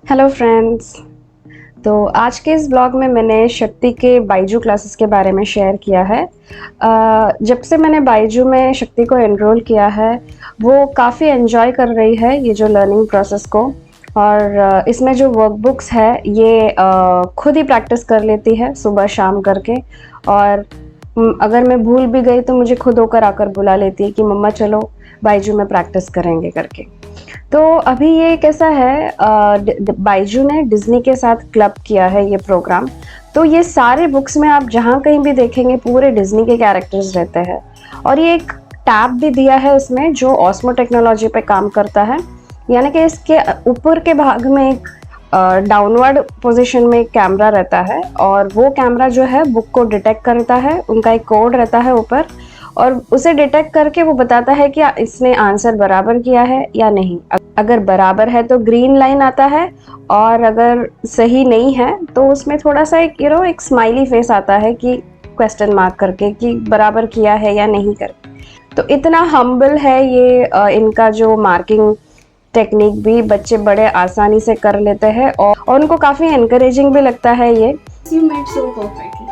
Hello friends. तो आज के इस ब्लॉग में मैंने शक्ति के बायजू क्लासेस के बारे में शेयर किया है। जब से मैंने बायजू में शक्ति को एनरोल किया है वो काफ़ी एंजॉय कर रही है ये जो लर्निंग प्रोसेस को। और इसमें जो वर्कबुक्स है ये खुद ही प्रैक्टिस कर लेती है सुबह शाम करके। और अगर मैं भूल भी गई तो मुझे खुद होकर आकर बुला लेती है कि मम्मा चलो बायजू में प्रैक्टिस करेंगे करके। तो अभी ये कैसा है, बायजू ने डिज्नी के साथ क्लब किया है ये प्रोग्राम। तो ये सारे बुक्स में आप जहाँ कहीं भी देखेंगे पूरे डिज्नी के कैरेक्टर्स रहते हैं। और ये एक टैब भी दिया है इसमें जो ऑस्मो टेक्नोलॉजी पे काम करता है, यानी कि इसके ऊपर के भाग में एक डाउनवर्ड पोजीशन में एक कैमरा रहता है और वो कैमरा जो है बुक को डिटेक्ट करता है। उनका एक कोड रहता है ऊपर और उसे डिटेक्ट करके वो बताता है कि इसने आंसर बराबर किया है या नहीं। अगर बराबर है तो ग्रीन लाइन आता है और अगर सही नहीं है तो उसमें थोड़ा सा एक स्माइली फेस आता है कि क्वेश्चन मार्क करके कि बराबर किया है या नहीं करके। तो इतना हम्बल है ये इनका जो मार्किंग टेक्निक भी बच्चे बड़े आसानी से कर लेते हैं और उनको काफ़ी एनकरेजिंग भी लगता है ये। You made so perfectly.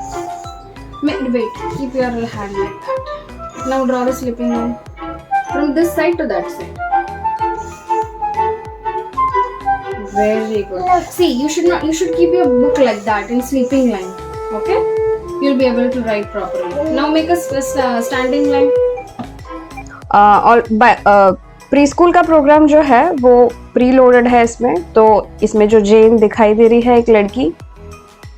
Wait, keep your hand like that. Now draw a sleeping line from this side to that side. Very good. See, you should keep your book like that in sleeping line. Okay? You'll be able to write properly. Now make a standing line. और pre school का programme जो है वो pre loaded है इसमें। तो इसमें जो जेन दिखाई दे रही है एक लड़की,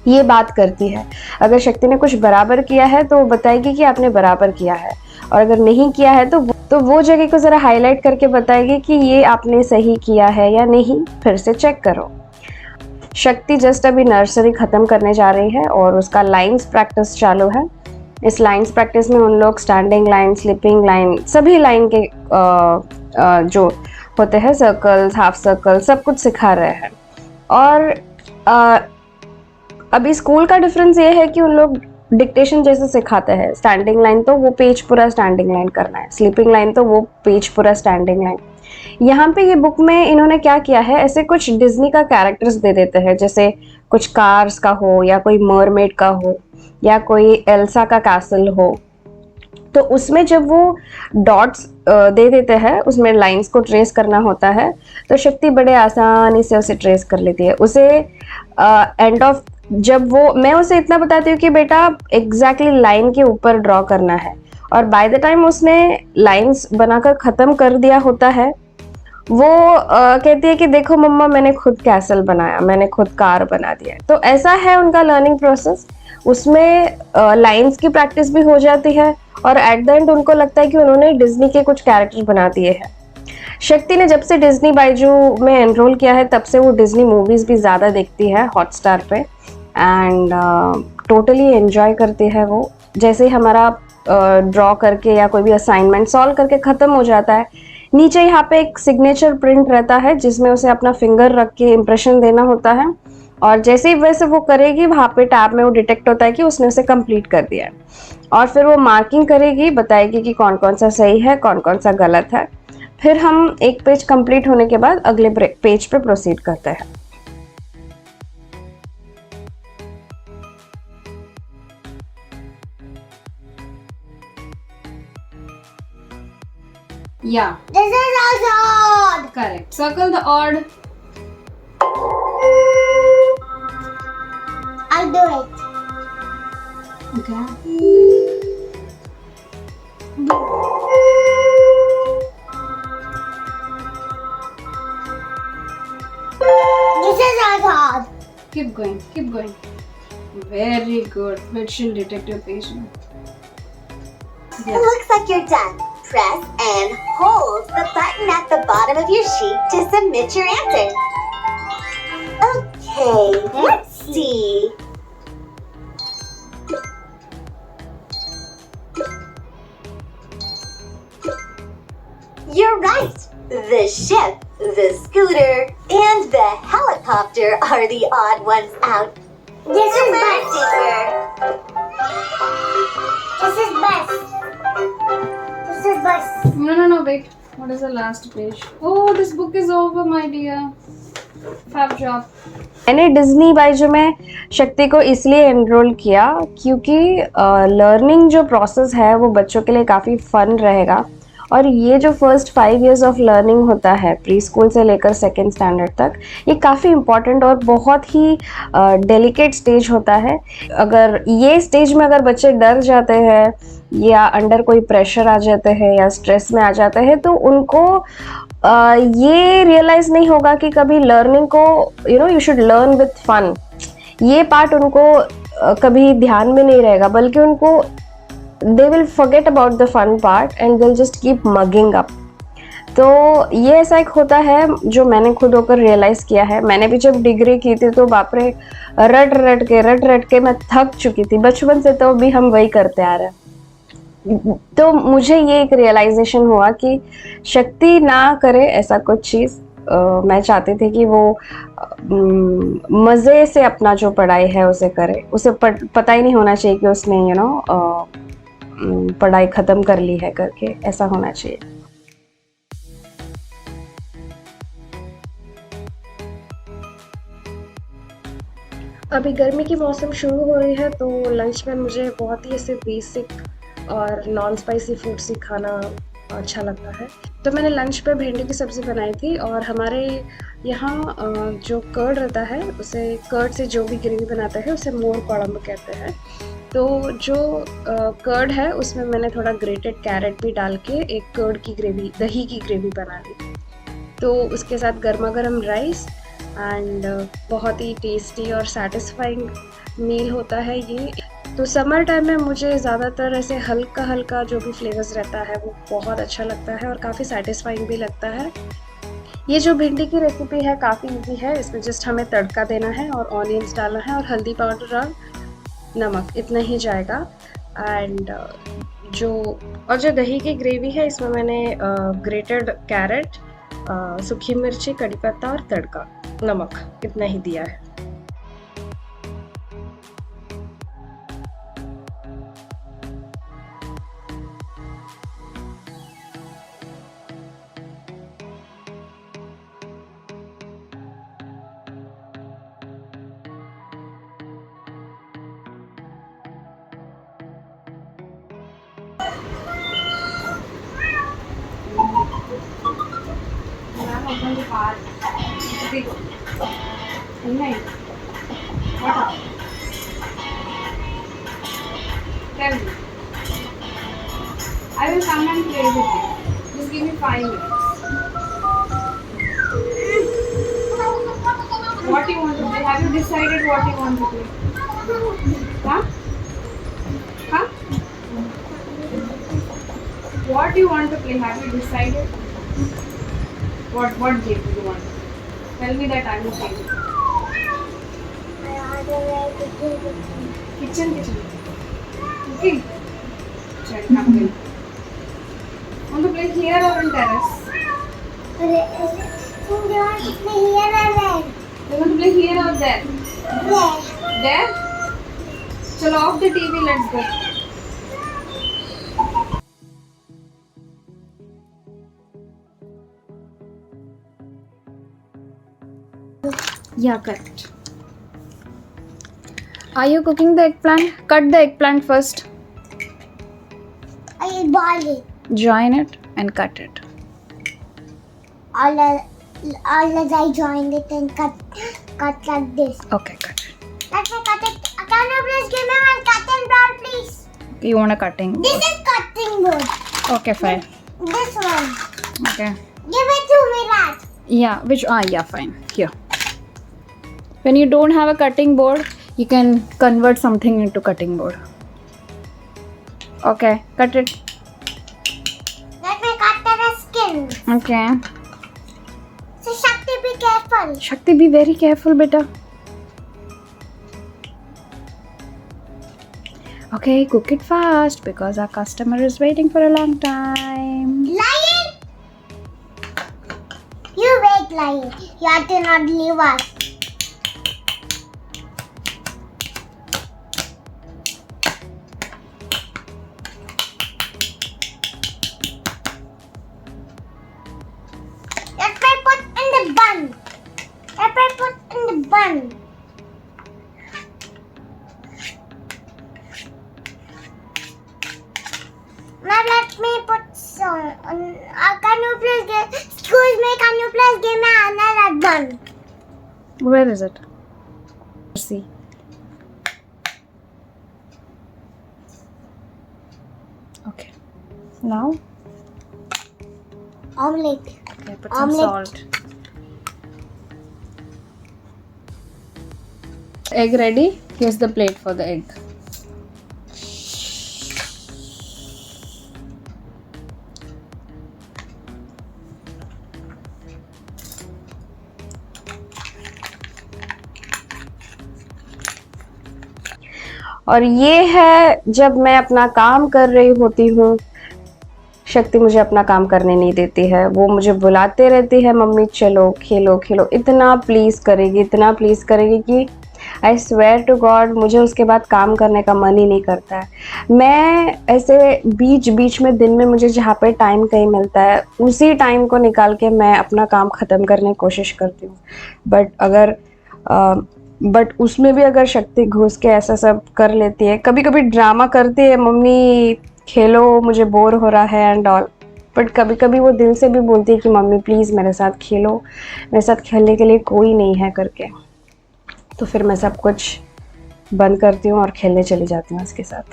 ये बात करती है। अगर शक्ति ने कुछ बराबर किया है तो वो बताएगी कि आपने बराबर किया है, और अगर नहीं किया है तो वो जगह को ज़रा हाईलाइट करके बताएगी कि ये आपने सही किया है या नहीं, फिर से चेक करो। शक्ति जस्ट अभी नर्सरी ख़त्म करने जा रही है और उसका लाइंस प्रैक्टिस चालू है। इस लाइंस प्रैक्टिस में उन लोग स्टैंडिंग लाइन, स्लीपिंग लाइन, सभी लाइन के जो होते हैं सर्कल्स, हाफ सर्कल, सब कुछ सिखा रहे हैं। और अभी स्कूल का डिफरेंस ये है कि उन लोग डिक्टेशन जैसे सिखाते हैं। स्टैंडिंग लाइन तो वो पेज पूरा स्टैंडिंग लाइन करना है, स्लीपिंग लाइन तो वो पेज पूरा स्टैंडिंग लाइन। यहाँ पे ये बुक में इन्होंने क्या किया है, ऐसे कुछ डिज्नी का कैरेक्टर्स दे देते हैं, जैसे कुछ कार्स का हो या कोई मरमेड का हो या कोई एल्सा का कैसल हो। तो उसमें जब वो डॉट्स दे देते हैं, उसमें लाइंस को ट्रेस करना होता है, तो शक्ति बड़े आसानी से उसे ट्रेस कर लेती है। उसे एंड ऑफ जब वो मैं उसे इतना बताती हूँ कि बेटा एग्जैक्टली लाइन के ऊपर ड्रॉ करना है, और बाय द टाइम उसने लाइंस बनाकर ख़त्म कर दिया होता है, वो कहती है कि देखो मम्मा मैंने खुद कैसल बनाया, मैंने खुद कार बना दिया। तो ऐसा है उनका लर्निंग प्रोसेस। उसमें लाइंस की प्रैक्टिस भी हो जाती है और एट द एंड उनको लगता है कि उन्होंने डिज्नी के कुछ कैरेक्टर बना दिए हैं। शक्ति ने जब से डिज्नी बायजू में एनरोल किया है तब से वो डिज्नी मूवीज़ भी ज़्यादा देखती है हॉटस्टार पे, एंड टोटली एंजॉय करती है वो। जैसे ही हमारा ड्रॉ करके या कोई भी असाइनमेंट सॉल्व करके ख़त्म हो जाता है, नीचे यहाँ पे एक सिग्नेचर प्रिंट रहता है जिसमें उसे अपना फिंगर रख के इम्प्रेशन देना होता है, और जैसे ही वैसे वो करेगी वहाँ पे टैब में वो डिटेक्ट होता है कि उसने उसे कंप्लीट कर दिया है, और फिर वो मार्किंग करेगी, बताएगी कि कौन कौन सा सही है कौन कौन सा गलत है। फिर हम एक पेज कंप्लीट होने के बाद अगले पेज पे प्रोसीड करते हैं। Yeah. This is also odd. Correct. Circle the odd. I'll do it. Okay. This is also odd. Keep going. Keep going. Very good. But she'll detect your page now. It looks like you're done. Press and hold the button at the bottom of your sheet to submit your answer. Okay, let's see. You're right. The ship, the scooter, and the helicopter are the odd ones out. This is bus. This is bus. This is bus. No, wait. What is the last page? Oh, this book is over, my dear. Fab job. मैंने Disney Byju में शक्ति को इसलिए enrol किया क्योंकि learning जो process है वो बच्चों के लिए काफ़ी फन रहेगा। और ये जो फर्स्ट 5 इयर्स ऑफ लर्निंग होता है प्री स्कूल से लेकर सेकेंड स्टैंडर्ड तक, ये काफ़ी इम्पॉर्टेंट और बहुत ही डेलिकेट स्टेज होता है। अगर ये स्टेज में अगर बच्चे डर जाते हैं या अंडर कोई प्रेशर आ जाते हैं या स्ट्रेस में आ जाते हैं तो उनको ये रियलाइज नहीं होगा कि कभी लर्निंग को you should learn with fun. ये पार्ट उनको कभी ध्यान में नहीं रहेगा, बल्कि उनको they will forget about the fun part and will just keep mugging up. तो ये ऐसा एक होता है जो मैंने खुद होकर रियलाइज़ किया है। मैंने भी जब डिग्री की थी तो बाप रे, रट रट के मैं थक चुकी थी। बचपन से तो भी हम वही करते आ रहे हैं। तो मुझे ये एक रियलाइजेशन हुआ कि शक्ति ना करे ऐसा कुछ चीज़। मैं चाहती थी कि वो मज़े से अपना जो पढ़ाई है उसे करे। उसे पता ही नहीं होना चाहिए कि उसने पढ़ाई ख़त्म कर ली है करके, ऐसा होना चाहिए। अभी गर्मी की मौसम शुरू हो रही है तो लंच में मुझे बहुत ही ऐसे बेसिक और नॉन स्पाइसी फूड सी खाना अच्छा लगता है। तो मैंने लंच पे भिंडी की सब्ज़ी बनाई थी और हमारे यहाँ जो कर्ड रहता है उसे कर्ड से जो भी ग्रेवी बनाता है उसे मोर कुड़म्ब कहते हैं। तो जो कर्ड है उसमें मैंने थोड़ा ग्रेटेड कैरेट भी डाल के एक कर्ड की ग्रेवी, दही की ग्रेवी बना ली। तो उसके साथ गर्मा गर्म राइस एंड बहुत ही टेस्टी और सैटिस्फाइंग मील होता है ये। तो समर टाइम में मुझे ज़्यादातर ऐसे हल्का हल्का जो भी फ्लेवर्स रहता है वो बहुत अच्छा लगता है और काफ़ी सैटिस्फाइंग भी लगता है। ये जो भिंडी की रेसिपी है काफ़ी इजी है। इसमें जस्ट हमें तड़का देना है और ऑनियंस डालना है और हल्दी पाउडर और नमक, इतना ही जाएगा। एंड जो दही की ग्रेवी है इसमें मैंने ग्रेटेड कैरेट, सूखी मिर्ची, कड़ी पत्ता और तड़का, नमक, इतना ही दिया है। Open the part. Big. Nice. What up? Tell me. I will come and play with you. Just give me 5 minutes. What you want to play? Have you decided what you want to play? Huh? Huh? What do you want to play? Have you decided? What game do you want to play? Tell me that I will play with you. Kitchen. Cooking. Check, come here. Want to play here or on terrace? You want to play here or there? You want to play here or there? There. There? Chalo, off the TV, let's go. Yeah, correct. Are you cooking the eggplant? Cut the eggplant first. I will boil it. Join it and cut it. All as I joined it and cut like this. Okay, cut it. Let me cut it. Can you please give me one cutting board, please? You want a cutting board? This is cutting board. Okay, fine. This one. Okay. Give it to me, Raj. Yeah, yeah, fine. Here. When you don't have a cutting board, you can convert something into cutting board. Okay, cut it. Let me cut the skin. Okay. So Shakti, be careful. Shakti, be very careful, beta. Okay, cook it fast because our customer is waiting for a long time. Lion! You wait, Lion. You have to not leave us. Let me put in the bun. Let me Now let me put some. Can you please give? Excuse me. Can you please give me another bun? Where is it? See. Okay. Now. Omelette. Okay, put some Omelette. salt. Egg ready. Here's the plate for the egg. और ये है जब मैं अपना काम कर रही होती हूँ, शक्ति मुझे अपना काम करने नहीं देती है। वो मुझे बुलाते रहती है, मम्मी चलो खेलो खेलो, इतना प्लीज़ करेगी कि आई स्वेयर टू गॉड मुझे उसके बाद काम करने का मन ही नहीं करता है। मैं ऐसे बीच बीच में दिन में मुझे जहाँ पे टाइम कहीं मिलता है उसी टाइम को निकाल के मैं अपना काम ख़त्म करने की कोशिश करती हूँ। बट उसमें भी अगर शक्ति घुस के ऐसा सब कर लेती है, कभी कभी ड्रामा करती है, मम्मी खेलो मुझे बोर हो रहा है एंड ऑल, बट कभी कभी वो दिल से भी बोलती है कि मम्मी प्लीज़ मेरे साथ खेलो, मेरे साथ खेलने के लिए कोई नहीं है करके। तो फिर मैं सब कुछ बंद करती हूँ और खेलने चली जाती हूँ उसके साथ।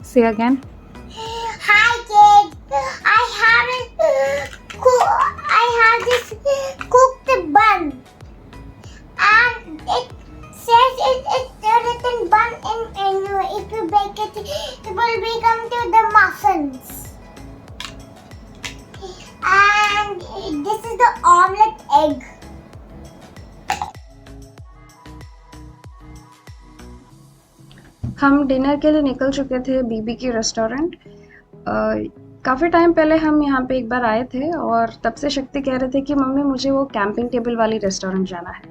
See again. Hi kids. I have this cooked bun, and it says it's written bun in menu. If you bake it, it will become to the muffins. And this is the omelette egg. हम dinner के लिए निकल चुके थे बीबी की restaurant. काफ़ी time पहले हम यहाँ पे एक बार आए थे और तब से शक्ति कह रहे थे कि मम्मी मुझे वो कैंपिंग टेबल वाली रेस्टोरेंट जाना है।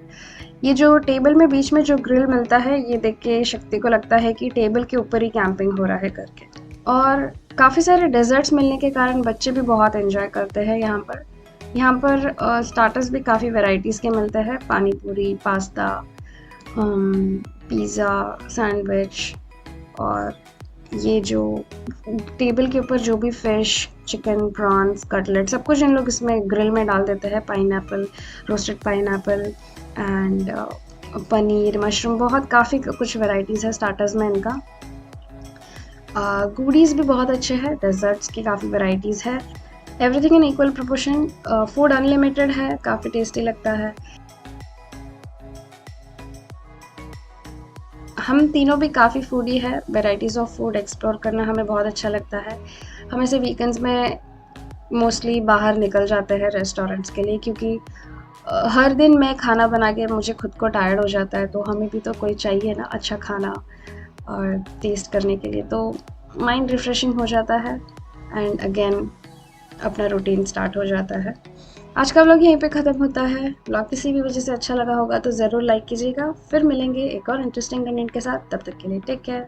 ये जो टेबल में बीच में जो ग्रिल मिलता है, ये देख के शक्ति को लगता है कि टेबल के ऊपर ही कैंपिंग हो रहा है करके। और काफ़ी सारे डेजर्ट्स मिलने के कारण बच्चे भी बहुत एंजॉय करते हैं यहाँ पर। स्टार्टर्स भी काफ़ी वैरायटीज़ के मिलते हैं, पानी पूरी, पास्ता, पिज़्ज़ा, सैंडविच, और ये जो टेबल के ऊपर जो भी फ़िश, चिकन, प्रॉन्स, कटलेट सब कुछ इन लोग इसमें ग्रिल में डाल देते हैं। Pineapple, roasted pineapple and paneer, mushroom, बहुत काफ़ी कुछ वैराइटीज़ है स्टार्टर्स में इनका। गुडीज़ भी बहुत अच्छे हैं, डेजर्ट्स की काफ़ी वैराइटीज़ है। Everything in equal proportion. Food unlimited है, काफ़ी टेस्टी लगता है। हम तीनों भी काफ़ी फूडी है, वैराइटीज़ ऑफ फूड एक्सप्लोर करना हमें बहुत अच्छा लगता है। हम ऐसे वीकेंड्स में मोस्टली बाहर निकल जाते हैं रेस्टोरेंट्स के लिए, क्योंकि हर दिन मैं खाना बना के मुझे खुद को टायर्ड हो जाता है, तो हमें भी तो कोई चाहिए ना अच्छा खाना और टेस्ट करने के लिए, तो माइंड रिफ्रेशिंग हो जाता है एंड अगेन अपना रूटीन स्टार्ट हो जाता है। आज का व्लॉग यहीं पे ख़त्म होता है। व्लॉग किसी भी वजह से अच्छा लगा होगा तो ज़रूर लाइक कीजिएगा। फिर मिलेंगे एक और इंटरेस्टिंग कंटेंट के साथ, तब तक के लिए टेक केयर।